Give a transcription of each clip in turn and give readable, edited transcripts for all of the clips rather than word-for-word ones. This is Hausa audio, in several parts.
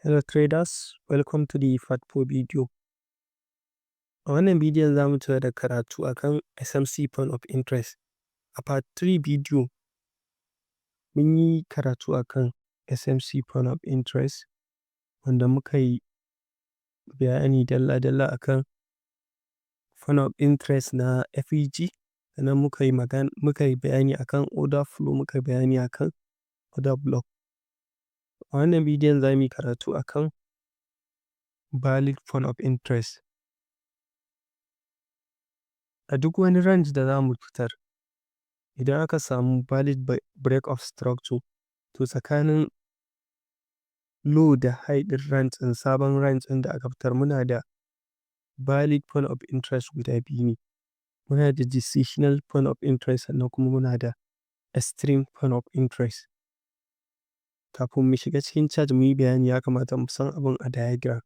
Hello traders, welcome to the Fatpo video. A wannan bidiyon za mu ci da karatu akan SMC point of interest. A part 3 video mun yi karatu akan SMC point of interest wanda muka yi bayani dalla-dalla akan point of interest na FEG, sannan muka yi bayani akan order flow, muka yi bayani akan order block. A wannan bidiyon za mu yi karatu akan valid point of interest. A duk wani range da za mu fitar, idan aka samu valid break of structure, to tsakanin low da high ɗin range ɗin, sabon range ɗin da aka fitar, muna da valid point of interest guda biyu ne. Muna da decisional point of interest sannan kuma muna da extreme point of interest. Kafin mu shiga cikin chart mu yi bayani, ya kamata mu san abin a diagram.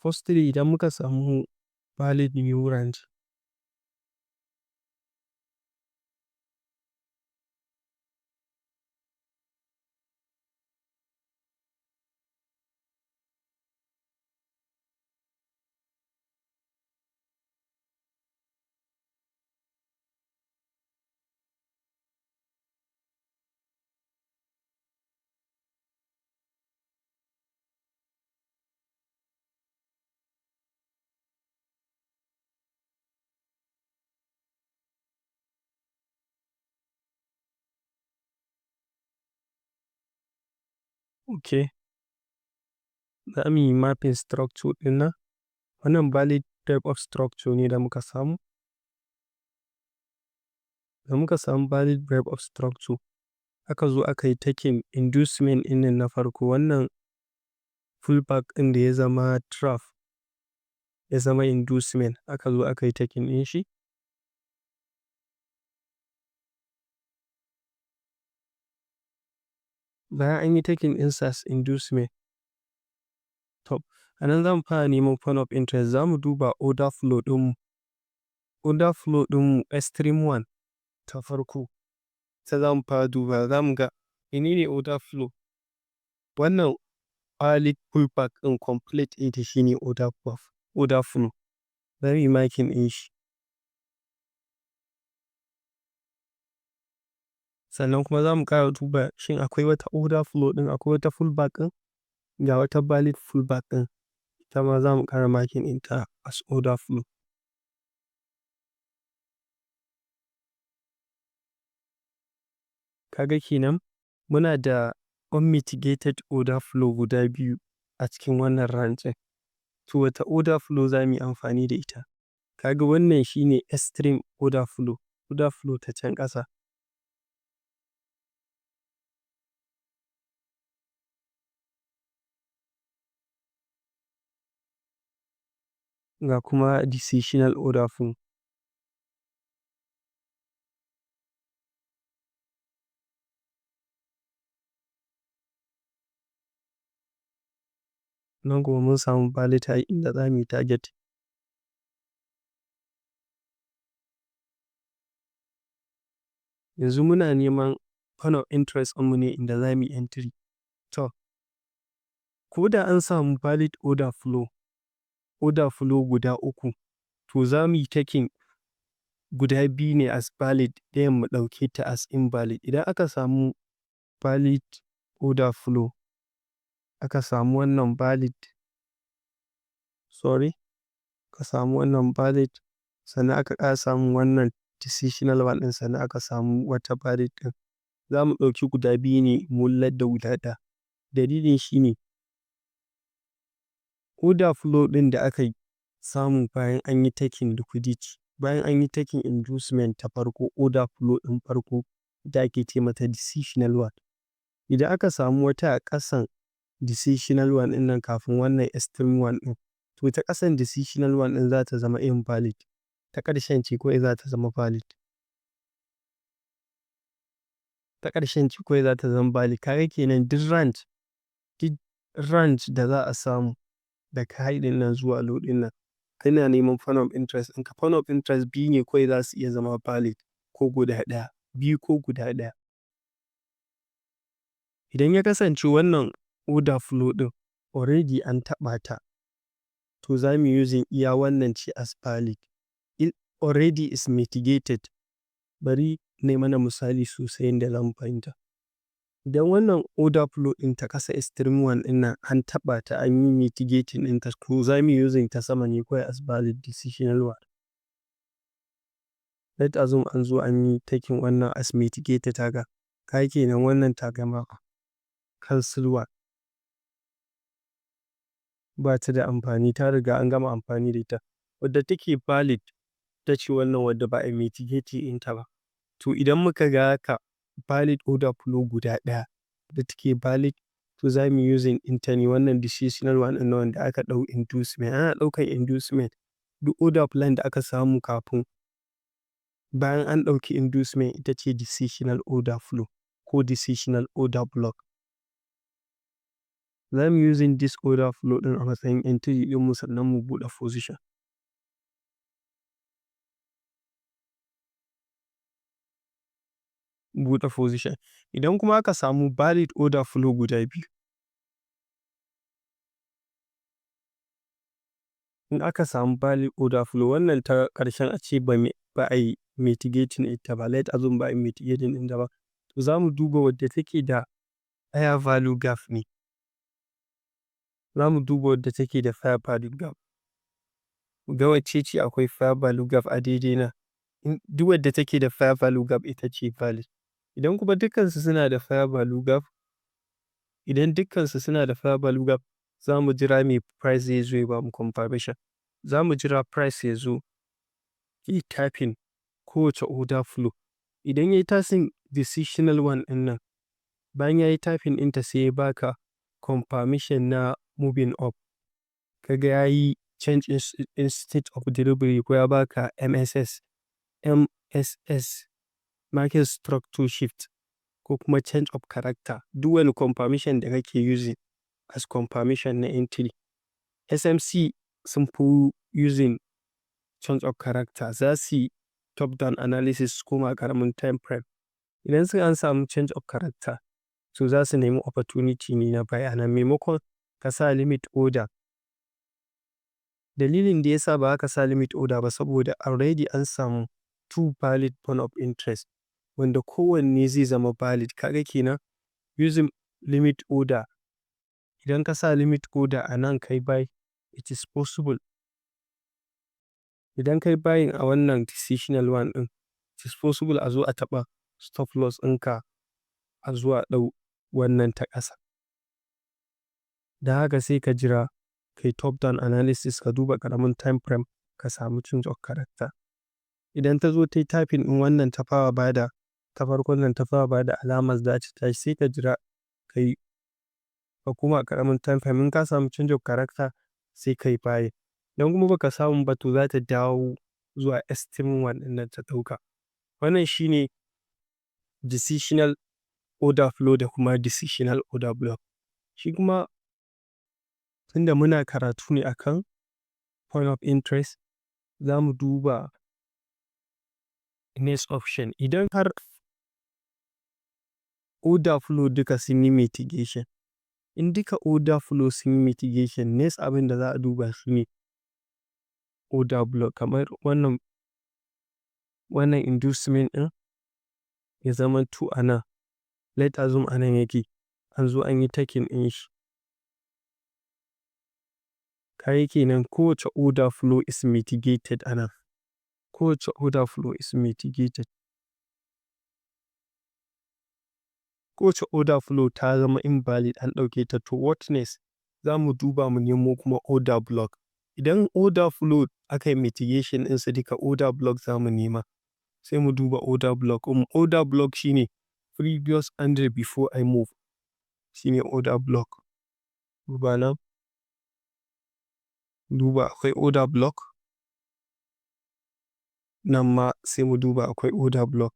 Firstly, idan muka samu valid new range, okay, za mu yi mapping structure ɗin nan. Wannan valid type of structure ne da muka samu. Da muka samu valid break of structure, aka zo aka yi taking inducement ɗin nan na farko, wannan pullback ɗin da ya zama trap, ya zama inducement, aka zo aka yi taking ɗin shi. Bayan an yi taking ɗinsa as inducement, to a nan za mu fara neman point of interest. Za mu duba order flow ɗinmu. Order flow ɗinmu extreme one ta farko, ta za mu fara duba. Za mu ga menene order flow. Wannan valid pullback ɗin complete ita shi ne order flow. Za mu yi marking ɗin shi. Sannan kuma za mu ƙara duba shin akwai wata order flow ɗin, akwai wata pullback ɗin, ga wata valid pullback ɗin, ita ma za mu ƙara marking ɗinta as order flow. Kaga kenan muna da unmitigated order flow guda biyu a cikin wannan range. To wata order flow za mu yi amfani da ita? Kaga wannan shine extreme order flow ta can ƙasa. Ga kuma decisional order flow. Nan kuma mun samu valid high inda za mu yi target. Yanzu muna neman point of interest ɗinmu ne inda za mu yi entry. To, ko da an samu valid order flow guda uku, to za mu yi taking guda biyu ne as valid, ɗayan mu ɗauke ta as invalid. Idan aka samu valid order flow, aka samu wannan valid, sannan aka ƙara samun wannan decisional one ɗin, sannan aka samu wata valid ɗin, za mu ɗauki guda biyu ne mu wullar da guda ɗaya. Dalilin shi ne order flow ɗin da aka samu bayan an yi taking liquidity, bayan an yi taking inducement ta farko, order flow ɗin farko da ake ce mata decisional one. Idan aka samu wata a ƙasan decisional one ɗin nan kafin wannan extreme one ɗin, to ta ƙasan decisional one ɗin za ta zama invalid, ta ƙarshen ce kawai za ta zama valid. Kaga kenan duk range range da za a samu daga high ɗin nan zuwa low ɗin nan. Kana neman point of interest ɗinka. Point of interest biyu ne kawai za su iya zama valid ko guda ɗaya, biyu ko guda ɗaya. Idan ya kasance wannan order flow ɗin already an taɓa ta, to za mu using iya wannan ce as valid. It already is mitigated. Bari ne mana misali sosai yadda zamu fahimta. Idan wannan order flow ɗin ta kasa extreme one ɗin nan an taɓa ta an yi mitigating ɗinta, to za mu using ta sama ne kawai as valid decisional one. Let assume an zo an yi taking wannan as mitigated haka. Ka kenan wannan ta gama cancel one. Ba ta da amfani, ta riga an gama amfani da ita. Wadda take valid ta ce wannan wadda ba a mitigate ɗinta ba. To idan muka ga haka valid order flow guda ɗaya da take valid, to za mu using ɗinta ne wannan decisional one ɗin wanda aka ɗau inducement. Ana ɗaukar inducement duk order plan da aka samu kafin bayan an ɗauki inducement ita ce decisional order flow ko decisional order block. Za mu using this order flow ɗin a matsayin entry ɗinmu sannan mu buɗe position. Buɗe position. Idan kuma aka samu valid order flow guda biyu. In aka samu valid order flow wannan ta ƙarshen a ce ba a yi mitigating ita ba, let assume ba a yi mitigating ɗinta ba, to za mu duba wadda take da higher value gap ne. Za mu duba wadda take da fair value gap. Ga wacce ce akwai fair value gap a daidai na. Duk wadda take da fair value gap ita ce valid. Idan kuma dukkansu suna da fair value gap, za mu jira mai price zai zo ya ba mu confirmation. Za mu jira price ya zo yi tapping kowace order flow. Idan ya yi tasing decisional one ɗin nan, bayan ya yi tapping ɗinta sai ya baka confirmation na moving up. Kaga ya yi change in state of delivery ko ya baka MSS, market structure shift ko kuma change of character. Duk wani confirmation da kake using as confirmation na entry. SMC sun fi using change of character. Za su yi top down analysis kuma ƙaramin time frame. Idan suka an samu change of character, so za su nemi opportunity ne na bayanan maimakon ka sa limit order. Dalilin da ya sa ba ka sa limit order ba saboda already an samu two valid point of interest wanda kowanne zai zama valid. Kaga kenan using limit order. Idan ka sa limit order a nan kai buy, it is possible. Idan kai buying a wannan decisional one ɗin, it is possible a zo a taɓa stop loss ɗinka a zuwa ɗau wannan ta ƙasa. Da haka sai ka jira kai top down analysis ka duba ƙaramin time frame ka samu change of character. Idan ta zo ta yi tapping ɗin wannan ta fara bada ta farkon nan ta fara bada alamar za ta tashi, sai ka jira kai ka kuma ƙaramin time frame in ka samu change of character sai kai buy. Idan kuma baka samu ba to za ta dawo zuwa extreme one ɗin nan ta ɗauka. Wannan shine decisional order flow da kuma decisional order block. Shi kuma tunda muna karatu ne akan point of interest, za mu duba next option. Idan har order flow duka sun yi mitigation, in duka order flow sun yi mitigation, next abin da za a duba shi ne order block. Kamar wannan inducement ɗin ya zama 2 a nan. Let assume a nan yake. An zo an yi taking ɗin shi. Kayi kenan kowace order flow is mitigated a nan. Kowace order flow is mitigated. Kowace order flow ta zama invalid an ɗauke ta, to what next? Za mu duba mu nemo kuma order block. Idan order flow aka yi mitigation ɗinsa duka order block za mu nema. Sai mu duba order block. Order block shine previous under before I move. Shine order block. Duba nan. Duba akwai order block. Nan ma sai mu duba akwai order block.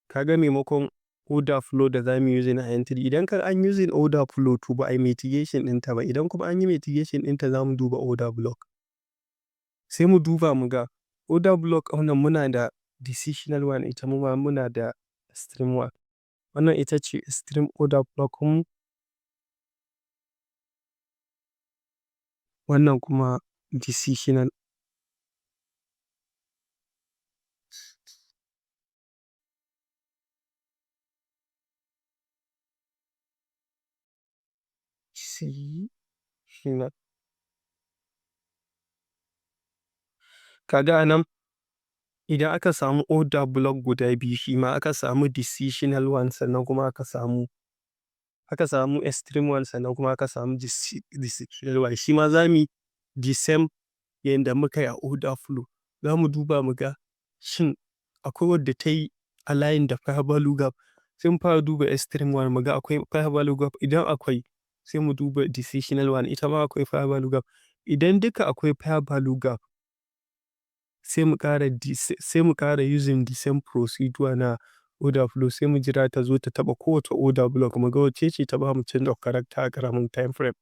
kaga maimakon order flow da za mu using a entry, idan kar an using order flow to ba a yi mitigation ɗinta ba, idan kuma an yi mitigation ɗinta za mu duba order block. Sai mu duba mu ga order block wannan muna da decisional one, ita ma muna da extreme one. Wannan ita ce extreme order block mu, wannan kuma decisional. Decisional. Kaga anan idan aka samu order block guda biyu, shi ma aka samu decisional one sannan kuma aka samu extreme one sannan kuma aka samu decisional one, shi ma za mu yi the same yanda muka yi a order flow. Za mu duba mu ga shin akwai wadda ta yi align da fair value gap. Sai mu fara duba extreme one mu ga akwai fair value gap, idan akwai sai mu duba decisional one, ita ma akwai fair value gap. Idan duka akwai fair value gap sai mu ƙara using the same procedure na order flow, sai mu jira ta zo ta taɓa kowace order block mu ga wacce ce ta ba mu change of character a ƙaramin time frame.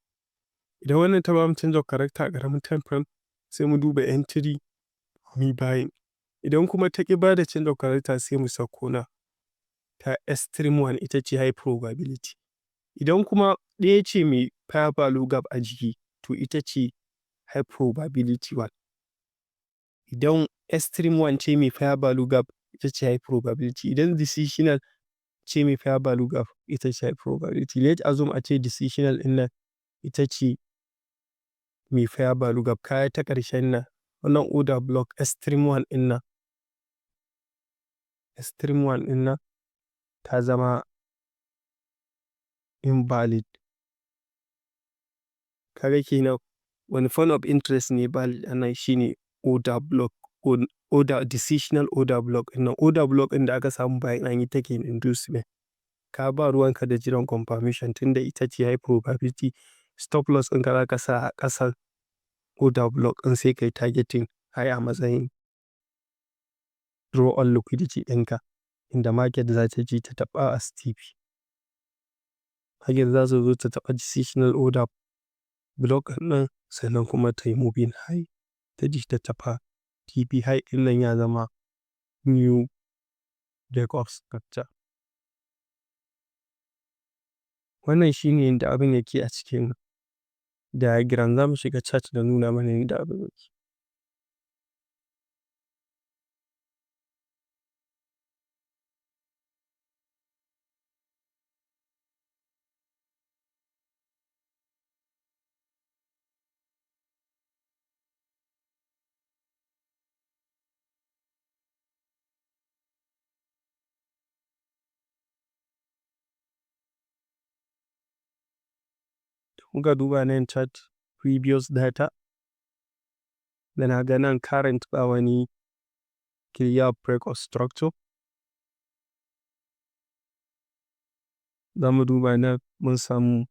Idan wannan ta ba mu change of character a ƙaramin time frame sai mu duba entry mu buying. Idan kuma ta ƙi ba da change of character sai mu sauko na ta extreme one, ita ce high probability. Idan kuma ɗaya ce mai fair value gap a jiki to ita ce high probability one. Idan extreme one ce mai fair value gap ita ce high probability. Idan decisional ce mai fair value gap ita ce high probability. Let assume a ce decisional ɗin nan ita ce mai fair value gap. Kaya ta ƙarshen nan wannan order block extreme one ɗin nan ta zama invalid. Kaga kenan wani form of interest ne valid anan shine order block, decisional order block ɗin nan. Order block ɗin da aka samu bayan an yi taking inducement. Ka ba ruwanka da jiran confirmation tunda ita ce high probability. Stop loss ɗinka za ka sa a ƙasar order block ɗin sai kai targeting high a matsayin draw on liquidity ɗinka, inda market za ta je ta taɓa as TP. Market za su zo ta taɓa decisional order block ɗin nan sannan kuma ta yi moving high ta je ta taɓa TP. High ɗin nan ya zama new break of structure. Wannan shine yadda abin yake a cikin diagram. Za mu shiga chart da nuna mana yadda abin yake. Muka duba nan chart previous data da na ga nan current ba wani clear break of structure. Za mu duba nan mun samu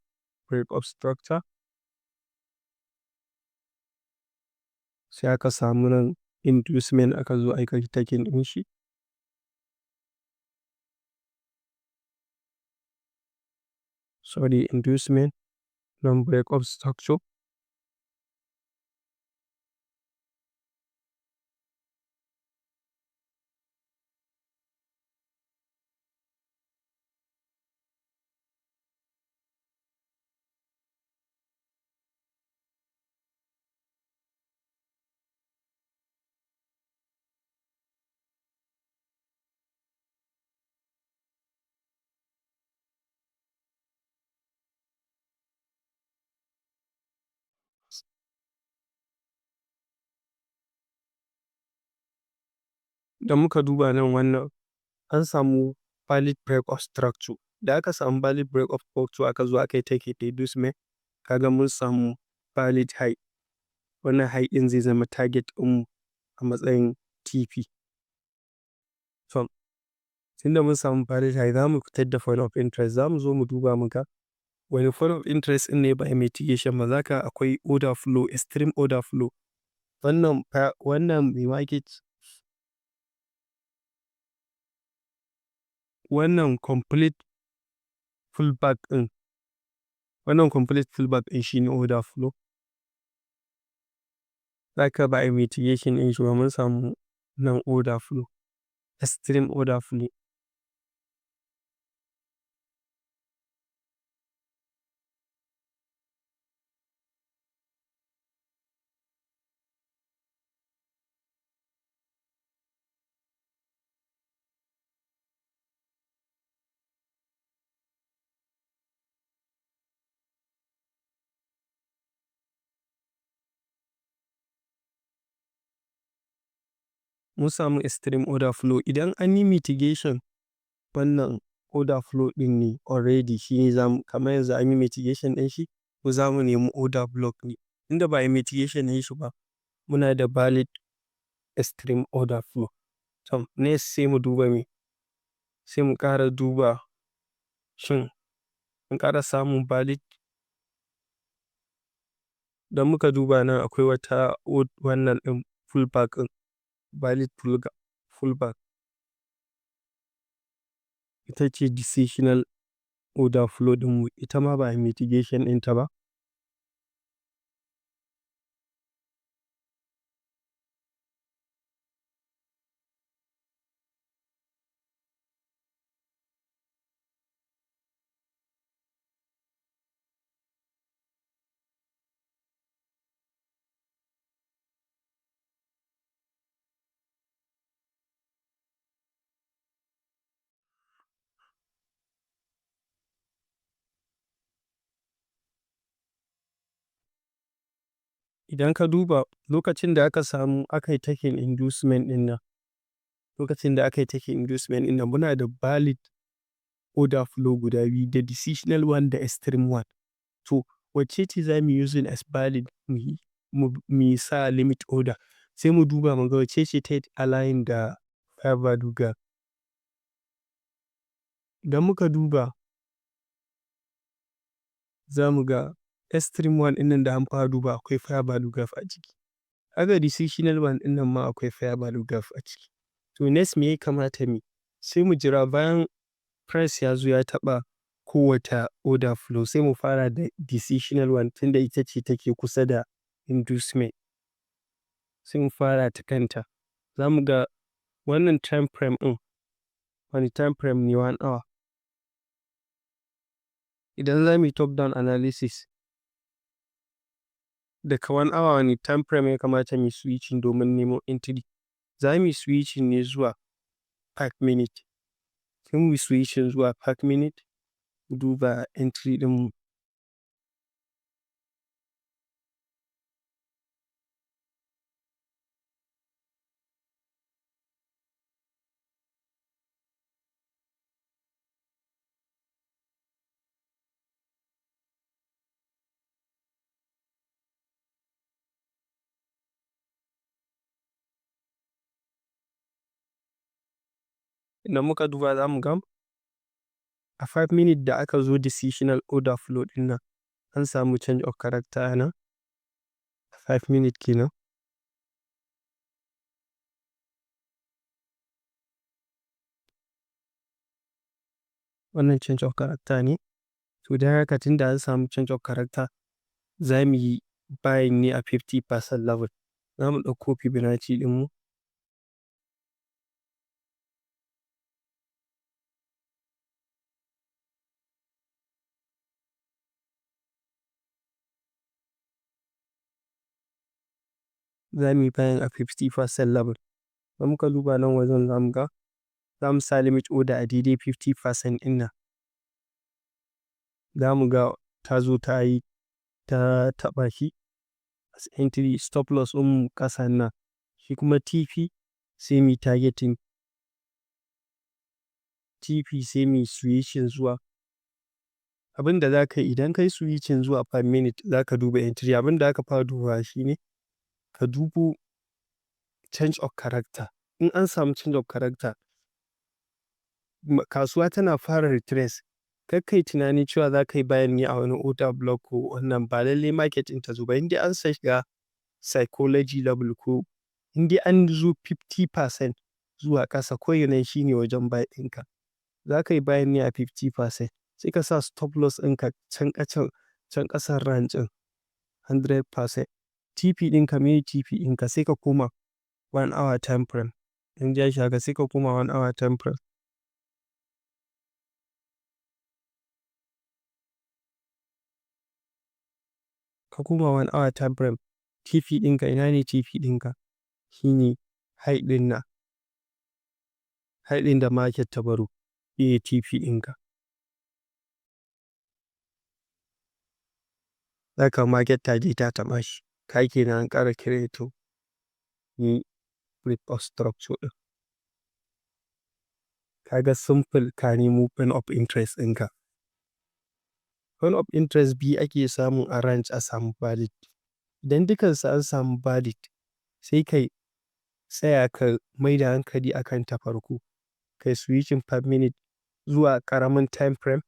break of structure. Sai aka samu nan inducement aka zo aka yi taking ɗin shi. Sorry, inducement nan break of structure. Da muka duba nan wannan an samu valid break of structure. Da aka samu valid break of structure aka zo aka yi take inducement, kaga mun samu valid high. Wannan high ɗin zai zama target ɗin a matsayin TP. So, tunda mun samu valid high za mu fitar da form of interest. Za mu zo mu duba mu ga wani form of interest ɗin ne ba a mitigation ba. Za ka akwai order flow, extreme order flow. Wannan mai market wannan complete pullback ɗin shine order flow. Zaka ba a mitigation ɗin shi ba mun samu nan order flow, extreme order flow. Mun samu extreme order flow. Idan an yi mitigation wannan order flow ɗin ne already, shi ne kamar yanzu an yi mitigation ɗin shi, ko za mu nemi order block ne. Inda ba a yi mitigation ɗin shi ba, muna da valid extreme order flow. Next sai mu duba sai mu ƙara duba shin mun ƙara samun valid. Don muka duba nan akwai wata wannan ɗin pullback ɗin, valid pullback. Ita ce decisional order flow ɗinmu, ita ma ba a yi mitigation ɗinta ba. Idan ka duba lokacin da aka yi taking inducement ɗin nan, muna da valid order flow guda biyu, da decisional one da extreme one. To wacce ce za mu using as valid mu sa limit order? Sai mu duba mu ga wacce ce ta align da fair value gap. Idan muka duba za mu ga extreme one ɗin nan da an fara duba akwai fair value gap a ciki. Haka decisional one ɗin nan ma akwai fair value gap a ciki. To next me ya kamata mu yi? Sai mu jira bayan price ya zo ya taɓa kowace order flow, sai mu fara da decisional one tunda ita ce take kusa da inducement. Sai mu fara ta kanta. Za mu ga wannan time frame ɗin, wani time frame ne 1 hour. Idan za mu yi top down analysis, daga 1 hour wani time frame ya kamata mu yi switching domin nemo entry? Za mu yi switching ne zuwa 5 minute. Sai mu yi switching zuwa 5 minute, duba entry ɗinmu. Idan muka duba za mu ga a 5 minute da aka zo decisional order flow ɗin nan, an samu change of character nan. 5 minute kenan. Wannan change of character ne. To don haka tunda an samu change of character, za mu yi buying ne a 50% level. Za mu ɗauko Fibonacci ɗinmu. Za mu yi buying a 50% level. Idan muka duba nan wajen za mu ga, za mu sa limit order a daidai 50% ɗin nan. Za mu ga ta zo ta taɓa shi as entry. Stop loss ɗinmu ƙasan nan. Shi kuma TP sai mu yi targeting. TP sai mu yi switching zuwa. Abin da za ka yi idan ka yi switching zuwa 5 minute, za ka duba entry. Abin da aka fara dubawa shi ne ka dubo change of character. In an samu change of character, kasuwa tana fara retrace. Kar kai tunani cewa za ka yi buying ne a wani order block ko wannan, ba lallai market ɗin ta zo ba. Indai an shiga psychology level ko indai an zo 50% zuwa ƙasa, ko ina shi ne wajen buy ɗinka. za ka yi bayan ne a 50%, sai ka sa stop loss ɗinka can ƙasan range ɗin 100%. TP ɗinka me TP ɗinka sai ka koma 1 hour time frame. In ja shi haka sai ka koma 1 hour time frame. Ka koma 1 hour time frame. TP ɗinka ina ne TP ɗinka? Shi ne high ɗin nan. High ɗin da market ta baro. Shi ne TP ɗinka. Zaka market ta je ta taɓa shi. Kai kenan an ƙara kireto ni flip of structure ɗin. Kaga simple ka nemo point of interest ɗinka. Point of interest biyu ake samu a range a samu valid. Idan dukansu an samu valid, sai kai tsaya ka mai da hankali akan ta farko. Kai switching per minute zuwa ƙaramin time frame.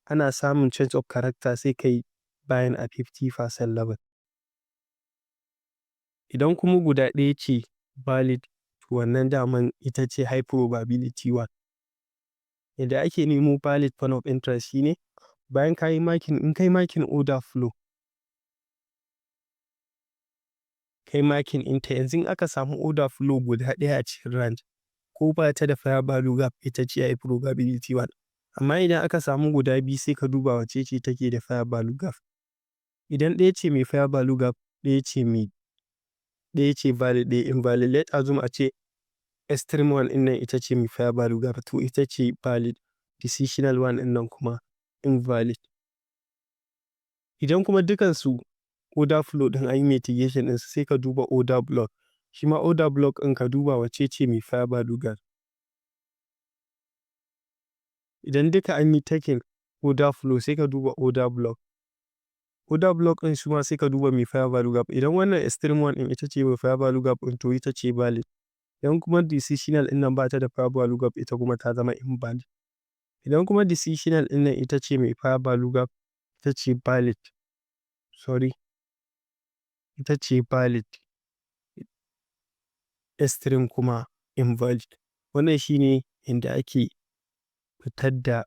Ana samun change of character sai kai bayan a 50% level. Idan kuma guda ɗaya ce valid, wannan daman ita ce high probability one. Yadda ake nemo valid point of interest shine bayan ka yi makin, in kai makin order flow, kai makin inta yanzu in aka samu order flow guda ɗaya a cikin range ko ba ta da fair value gap, ita ce high probability one. Amma idan aka samu guda biyu sai ka duba wace ce take da fair value gap. Idan ɗaya ce mai fair value gap, ɗaya ce valid, ɗaya invalid. Let assume a ce extreme one ɗin nan ita ce mai fair value gap, to ita ce valid. Decisional one ɗin nan kuma invalid. Idan kuma dukansu order flow ɗin an yi mitigation ɗinsu sai ka duba order block. Shi ma order block ɗin ka duba wace ce mai fair value gap. Idan duka an yi taking order flow sai ka duba order block. Order block ɗin shi ma sai ka duba mai fair value gap. Idan wannan extreme one ɗin ita ce mai fair value gap ɗin, to ita ce valid. Idan kuma decisional ɗin nan ba ta da fair value gap, ita kuma ta zama invalid. Idan kuma decisional ɗin nan ita ce mai fair value gap, ita ce valid. Ita ce valid. Extreme kuma invalid. Wannan shi ne inda ake fitar da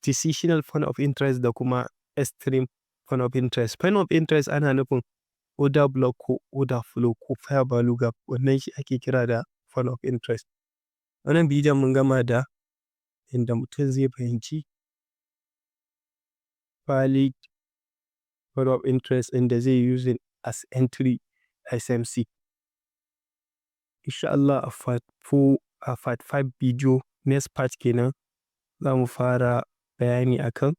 decisional point of interest da kuma extreme point of interest. Point of interest ana nufin order block ko order flow ko fair value gap. Wannan shi ake kira da point of interest. Wannan bidiyon mun gama da inda mutum zai fahimci valid point of interest inda zai using as entry SMC. Insha Allah a part 5 video next part kenan za mu fara bayani akan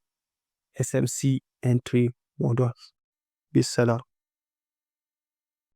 SMC entry models. Bisalam.